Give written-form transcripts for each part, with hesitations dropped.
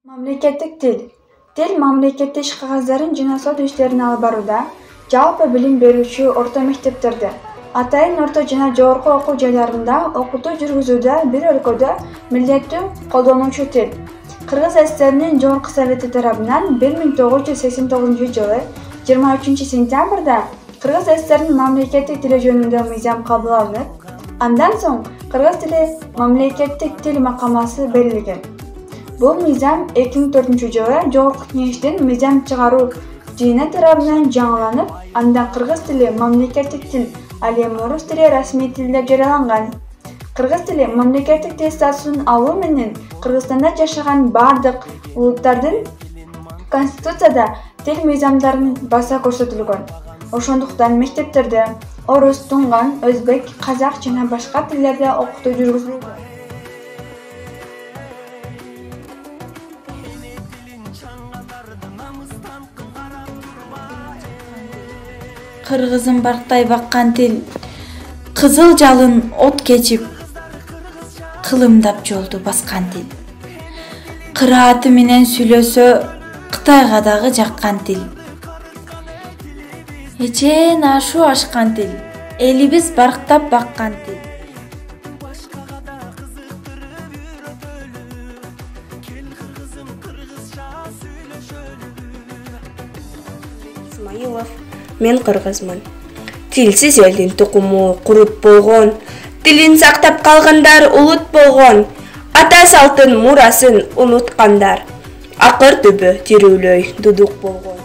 Mamlakatlik til. Til mamlakatda ish qog'ozlarini jina sot ishlarini olib boruvda, жалпы bilim beruvchi o'rta maktablarda, atayin o'rta jina jog'org'i o'quv joylarida o'qutuv yurgizuvda bir o'lkada millatning qo'llanuvchi til. Qirg'iz SSRning Jog'org'i Совeti tarafidan 1989-yili 23-sentyabrda Qirg'iz SSRning mamlakatlik tili jөнүндө mizam qabul qilinib, andan so'ng Qirg'iz tili mamlakatlik til maqomasi berilgan. Bu mizam 2004-yili Jog'org'i Kengeshden mizam chiqaruv jina tarafidan жаңыланып, andan Qirg'iz tili mamlakatlik til, al rus tili rasmiy til deb жарыяланган. Qirg'iz tili mamlakatlik til statusun alуу менен Qirg'izстанда жашаган бардык улуттардын конституцияда til mizamдарынын баса көрсөтүлгөн. Ошондуктан мектептерде орус, туңган, өзбек, казак жана башка тилдерде окутуу жүргүзүлөт. Кыргызым барктай баккан тил, кызыл жалын от кечип, кылымдап жолду баскан тил. Кырааты менен сүйлөсө, Кытайга дагы жаккан тил. Эчен ашу ашкан тил, элибиз барктап баккан тил. Исмаилов, мен кыргызмын. Тилсиз элдин тукуму курут болгон, тилин сактап калгандар улут болгон, ата салтын мурасын унуткандар, акыр түбү тирүүлөй дудук болгон.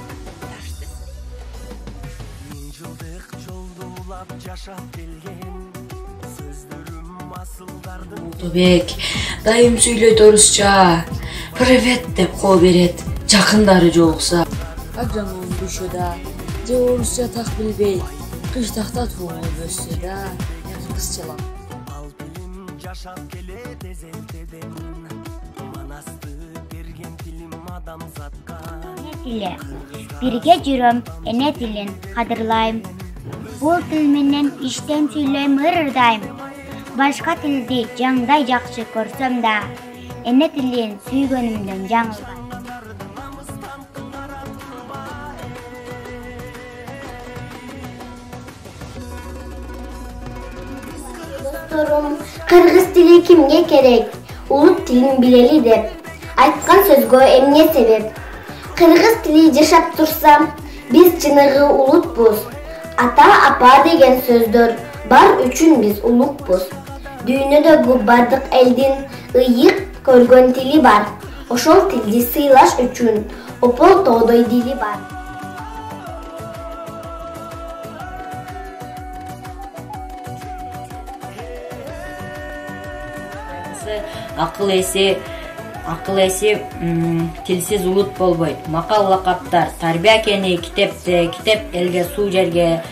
Молдобек дайым сүйлөйт орусча. Привет деп коо берет. Жакындары жолукса. Агроном дүйшөдө же орусча так билбей, кыштакта туугу бөссө да, кызчалам. Ал билим жашап келет эзелтеден. Манасты берген тилим адамзатка. Тиле. Бирге жүрөм, эне тилин кадырлайм. Бул тил менен иштен сүйлөйм, ырдайм. Башка тилди жаңдай жакшы көрсөм да, эне тилин сүйгөнүмдөн жаңылбайм. Досторум, кыргыз тили кимге керек? Улут тилин билели деп. Айткан сөзгө эмне себеп? Кыргыз тили жашап турса, биз чыныгы улутпуз. Ата, апа деген сөздөр бар үчүн биз улукпуз. Дүйнөдөгү бардык элдин ыйык көргөн тили бар. Ошол тилди сыйлаш үчүн опол тоодой дили бар. Акыл эси тилсиз улут болбойт. Макал лакаптар, тарбия кени китеп элге суу жерге,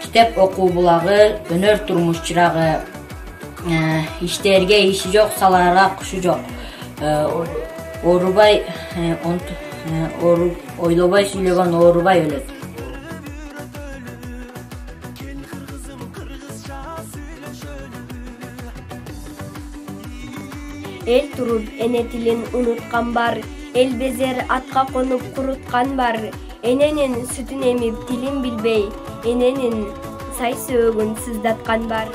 китеп окуу булагы, өнөр турмуш чырагы, иштерге иши жок, салаарга кушу жок. Оорубай, ойлобой сүйлөгөн оорубай өлөт. Эл туруп эне тилин унуткан бар, эл безер атка конуп куруткан бар. Эненин сүтүн эмип тилин билбей, эненин сай сөөгүн сыздаткан бар.